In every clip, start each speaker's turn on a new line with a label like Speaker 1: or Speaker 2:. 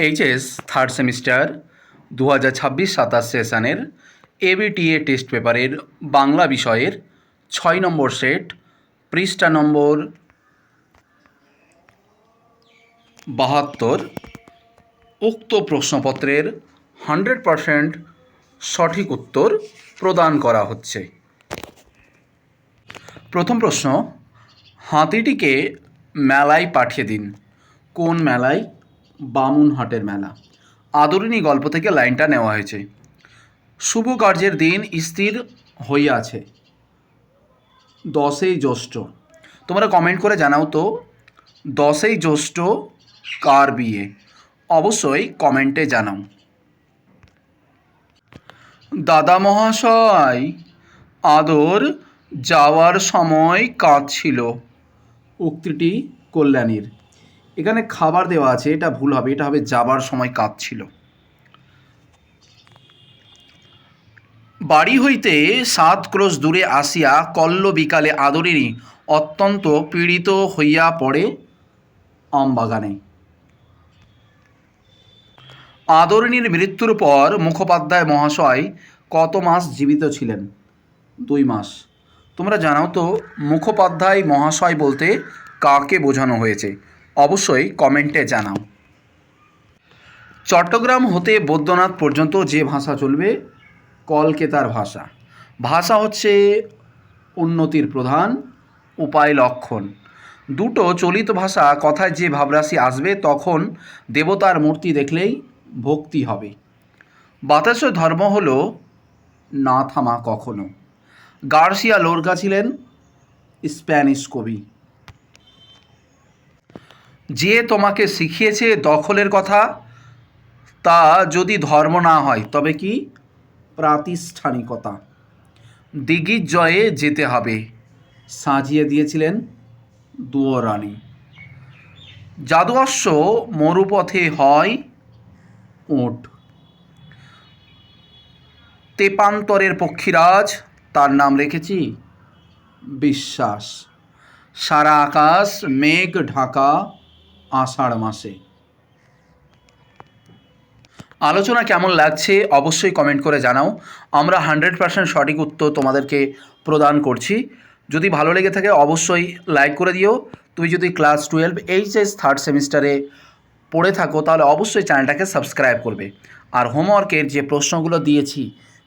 Speaker 1: HS third semester 2026-27 সেশনের ABTA test পেপারের বাংলা বিষয়ের 6 নম্বর সেট পৃষ্ঠা নম্বর 72 উক্ত প্রশ্নপত্রের 100% সঠিক উত্তর প্রদান করা হচ্ছে। প্রথম প্রশ্ন, হাতিটিকে মেলায় পাঠিয়ে দিন। কোন মেলায়? বামুনহাটের মেলা। আদরিণী গল্প থেকে লাইনটা নেওয়া হয়েছে। শুভ কার্যের দিন স্থির হইয়াছে 10ই জ্যৈষ্ঠ। তোমরা কমেন্ট করে জানাও তো 10ই জ্যৈষ্ঠ কার বিয়ে? অবশ্যই কমেন্টে জানাও। দাদা মহাশয় আদর যাওয়ার সময় কাঁদছিল। উক্তিটি কল্যাণীর। এখানে খাবার দেওয়া আছে, এটা ভুল হবে, এটা হবে যাবার সময় কাঁদছিল। বাড়ি হইতে 7 ক্রোশ দূরে আসিয়া কল্ল বিকালে আদরিণী অত্যন্ত পীড়িত হইয়া পড়ে আমবাগানে। আদরিণীর মৃত্যুর পর মুখোপাধ্যায় মহাশয় কত মাস জীবিত ছিলেন? 2 মাস। তোমরা জানাও তো মুখোপাধ্যায় মহাশয় বলতে কাকে বোঝানো হয়েছে? অবশ্যই কমেন্টে জানাও। চট্টগ্রাম হতে বৈদ্যনাথ পর্যন্ত যে ভাষা চলবে কলকাতার ভাষা। ভাষা হচ্ছে উন্নতির প্রধান উপায় লক্ষণ। দুটো চলিত ভাষা কথায় যে ভাবরাশি আসবে তখন দেবতার মূর্তি দেখলেই ভক্তি হবে। বাতাস ধর্ম হলো না থামা কখনো। গার্সিয়া লোরকা ছিলেন স্প্যানিশ কবি। যে তোমাকে শিখিয়েছে দখলের কথা, তা যদি ধর্ম না হয় তবে কি? প্রাতিষ্ঠানিকতা। দিগ্বিজয়ে যেতে হবে সাজিয়ে দিয়েছিলেন দুয়োরানী। জাদু অশ্ব মরুপথে হয় ওট। তেপান্তরের পক্ষীরাজ, তার নাম রেখেছি বিশ্বাস। সারা আকাশ মেঘ ঢাকা আষাঢ় মাসে। আলোচনা কেমন লাগছে অবশ্যই কমেন্ট করে জানাও। আমরা 100% সঠিক উত্তর তোমাদেরকে প্রদান করছি। যদি ভালো লেগে থাকে অবশ্যই লাইক করে দিও। তুমি যদি ক্লাস 12 এইচএস থার্ড সেমিস্টারে পড়ে থাকো তাহলে অবশ্যই চ্যানেলটাকে সাবস্ক্রাইব করবে। আর হোমওয়ার্কের যে প্রশ্নগুলো দিয়েছি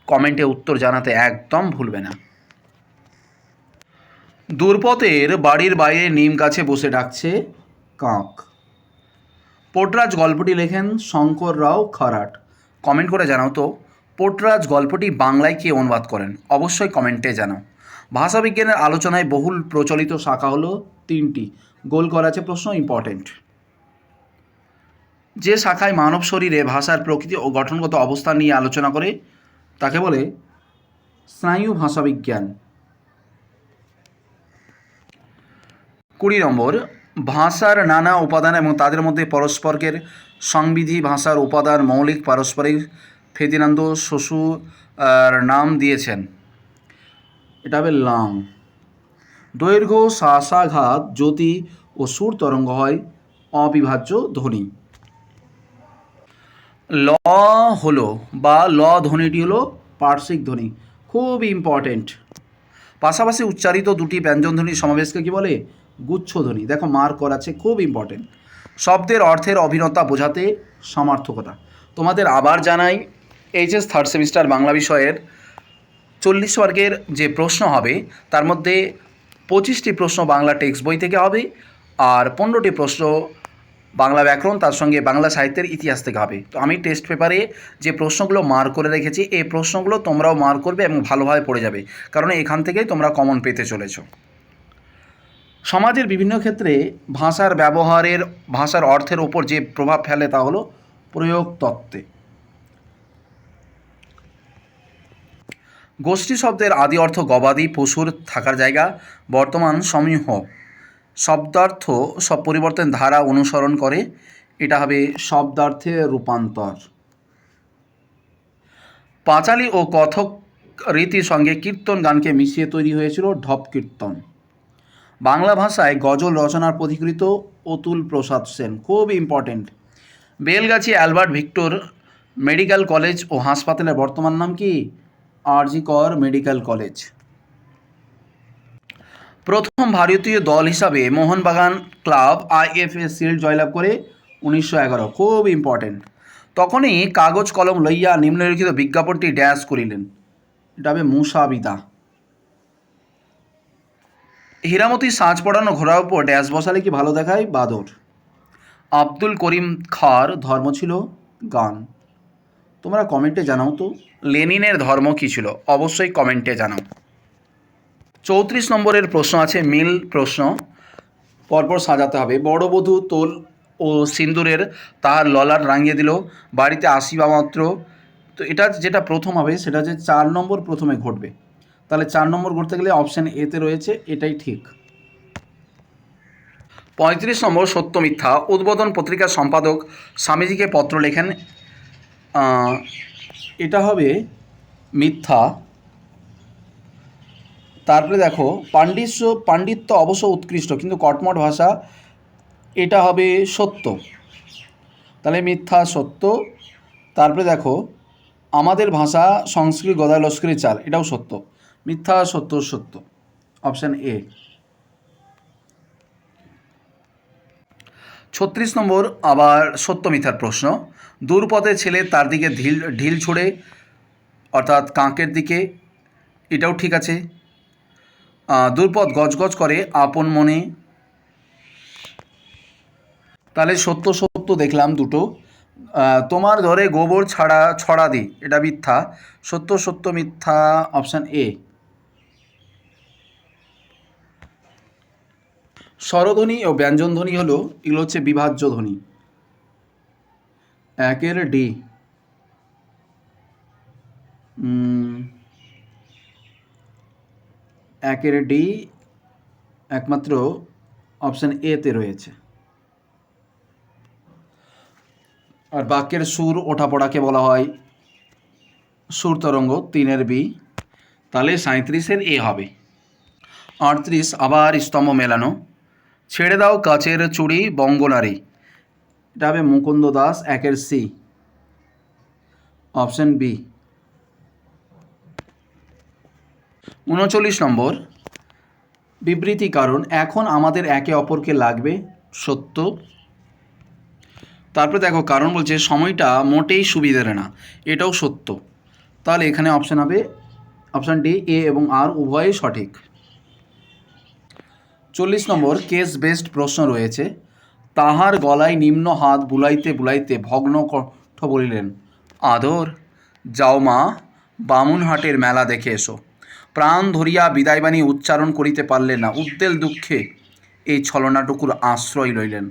Speaker 1: কমেন্টে উত্তর জানাতে একদম ভুলবে না। দূরপথের বাড়ির বাইরে নিম গাছে বসে ডাকছে কাক। পোটরাজ গল্পটি লেখেন শঙ্কর রাও খারাট। কমেন্ট করে জানাও তো পোটরাজ গল্পটি বাংলায় কে অনুবাদ করেন? অবশ্যই কমেন্টে জানাও। ভাষাবিজ্ঞানের আলোচনায় বহুল প্রচলিত শাখা হলো 3টি। গোল করা আছে প্রশ্ন, ইম্পর্টেন্ট। যে শাখায় মানব শরীরে ভাষার প্রকৃতি ও গঠনগত অবস্থান নিয়ে আলোচনা করে তাকে বলে স্নায়ু ভাষাবিজ্ঞান। 20 নম্বর, ভাষার নানা উপাদান এবং তাদের মধ্যে পরস্পরের সংবিধি ভাষার উপাদান মৌলিক পারস্পরিক ফেদিনান্দ শশু নাম দিয়েছেন। এটা হবে লাং। দৈর্ঘ্য শ্বাসাঘাত জ্যোতি ও সুর তরঙ্গ হয় অবিভাজ্য ধ্বনি। ল হলো বা ল ধ্বনিটি হলো পার্শ্বিক ধ্বনি, খুব ইম্পর্টেন্ট। পাশাপাশি উচ্চারিত দুটি ব্যঞ্জন ধ্বনির সমাবেশকে কী বলে? গুচ্ছধ্বনি। দেখো মার্ক করা আছে, খুব ইম্পর্টেন্ট। শব্দের অর্থের অভিন্নতা বোঝাতে সমার্থকতা। তোমাদের আবার জানাই এইচএস থার্ড সেমিস্টার বাংলা বিষয়ের 40 মার্কের যে প্রশ্ন হবে তার মধ্যে 25টি প্রশ্ন বাংলা টেক্সট বই থেকে হবে আর 15টি প্রশ্ন বাংলা ব্যাকরণ তার সঙ্গে বাংলা সাহিত্যের ইতিহাস থেকে হবে। তো আমি টেস্ট পেপারে যে প্রশ্নগুলো মার্ক করে রেখেছি এই প্রশ্নগুলো তোমরাও মার্ক করবে এবং ভালোভাবে পড়ে যাবে, কারণ এখান থেকেই তোমরা কমন পেতে চলেছ। সমাজের বিভিন্ন ক্ষেত্রে ভাষার ব্যবহারের ভাষার অর্থের ওপর যে প্রভাব ফেলে তা হলো প্রয়োগ তত্ত্বে। গোষ্ঠী শব্দের আদি অর্থ গবাদি পশুর থাকার জায়গা। বর্তমান সমূহ শব্দার্থ সব পরিবর্তন ধারা অনুসরণ করে, এটা হবে শব্দার্থে রূপান্তর। পাঁচালী ও কথক রীতির সঙ্গে কীর্তন গানকে মিশিয়ে তৈরি হয়েছিল ঢপ কীর্তন। বাংলা ভাষায় গজল রচনার পথিকৃত অতুল প্রসাদ সেন, খুব important. Belgachhi Albert Victor medical college ও হাসপাতালের বর্তমান নাম কি? আরজি কর মেডিকেল কলেজ। প্রথম ভারতীয় দল হিসাবে মোহনবাগান ক্লাব আইএফএ শিল্ড জয়লাভ করে 1911, খুব ইম্পর্টেন্ট। তখনই কাগজ কলম লইয়া নিম্নলিখিত বিজ্ঞাপনটি ড্যাশ করিলেন, এটা হবে মুসাবিদা। হীরামতি সাজ পড়ানো ঘোড়ার উপর ড্যাশ বসালে কি ভালো দেখায়? বাদর। আব্দুল করিম খাঁর ধর্ম ছিল গান। তোমরা কমেন্টে জানাও তো লেনিনের ধর্ম কী ছিল, অবশ্যই কমেন্টে জানাও। 34 নম্বরের প্রশ্ন আছে, মিল প্রশ্ন, পরপর সাজাতে হবে। বড় বধূ তোল ও সিন্দুরের তাহার ললাট রাঙিয়ে দিল, বাড়িতে আসিবা মাত্র। তো এটা যেটা প্রথম হবে সেটা যে 4 নম্বর প্রথমে ঘটবে, তাহলে 4 নম্বর ঘটতে গেলে অপশান এতে রয়েছে, এটাই ঠিক। 35 নম্বর সত্য মিথ্যা। উদ্বোধন পত্রিকার সম্পাদক স্বামীজিকে পত্র লেখেন, এটা হবে মিথ্যা। তারপরে দেখো পাণ্ডিত্য অবশ্য উৎকৃষ্ট কিন্তু কটমট ভাষা, এটা হবে সত্য, তাহলে মিথ্যা সত্য। তারপরে দেখো আমাদের ভাষা সংস্কৃত গদা লস্করের চাল, এটাও সত্য। মিথ্যা সত্য সত্য, অপশান এ। 36 নম্বর আবার সত্য মিথ্যার প্রশ্ন। দূরপথে ছেলে তার দিকে ঢিল ছুড়ে, অর্থাৎ কাকের দিকে, এটাও ঠিক আছে। দূরপথ গজগজ করে আপন মনে, তাহলে সত্য সত্য দেখলাম দুটো। তোমার ধরে গোবর ছড়া দি, এটা মিথ্যা। সত্য সত্য মিথ্যা, অপশান এ। স্বরধ্বনি ও ব্যঞ্জনধ্বনি হলো, এগুলো হচ্ছে বিভাজ্য ধ্বনি। একের ডি, একের ডি একমাত্র অপশান এতে রয়েছে। আর বাক্যের সুর ওঠাপড়াকে বলা হয় সুর তরঙ্গ, 3-এর বি, তাহলে 37-এর এ হবে। 38 আবার স্তম্ভ মেলানো। ছেড়ে দাও কাচের চুড়ি বঙ্গনারী, এটা হবে মুকুন্দ দাস, 1-এর সি, অপশান বি। 39 নম্বর বিবৃতি কারণ, এখন আমাদের একে অপরকে লাগবে, সত্য। তারপরে দেখো কারণ বলছে সময়টা মোটেই সুবিধের না, এটাও সত্য। তাহলে এখানে অপশান হবে অপশান ডি, এ এবং আর উভয়ই সঠিক। 40 নম্বর কেস বেসড প্রশ্ন রয়েছে। তাহার গলায় নিম্ন হাত বুলাইতে বুলাইতে ভগ্ন কণ্ঠ বলিলেন, আদর যাও মা, বামুনহাটের মেলা দেখে এসো। প্রাণ ধরিয়া বিদায়বাণী উচ্চারণ করিতে পারলেন না, উদ্বেল দুঃখে এই ছলনাটুকুর আশ্রয় লইলেন।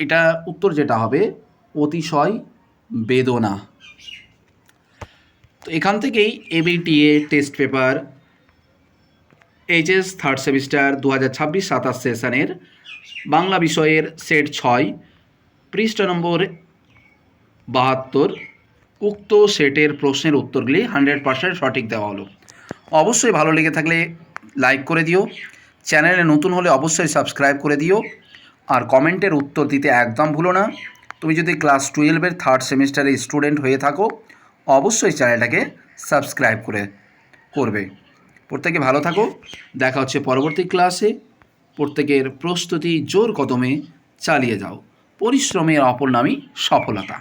Speaker 1: এটা উত্তর যেটা হবে অতিশয় বেদনা। তো এখান থেকেই ABTA test paper HS third semester 2026-27 সেশনের বাংলা বিষয়ের সেট 6 পৃষ্ঠা নম্বর 72 উক্ত সেটের প্রশ্নের উত্তরগুলি 100% সঠিক দেওয়া হলো। অবশ্যই ভালো লেগে থাকলে লাইক করে দিও, চ্যানেলে নতুন হলে অবশ্যই সাবস্ক্রাইব করে দিও, আর কমেন্টের উত্তর দিতে একদম ভুলো না। তুমি যদি ক্লাস 12-এর থার্ড সেমিস্টারে স্টুডেন্ট হয়ে থাকো অবশ্যই চ্যানেলটাকে সাবস্ক্রাইব করবে। প্রত্যেকে ভালো থাকো, দেখা হচ্ছে পরবর্তী ক্লাসে। প্রত্যেকের প্রস্তুতি জোর কদমে চালিয়ে যাও, পরিশ্রমের অপর নামই সফলতা।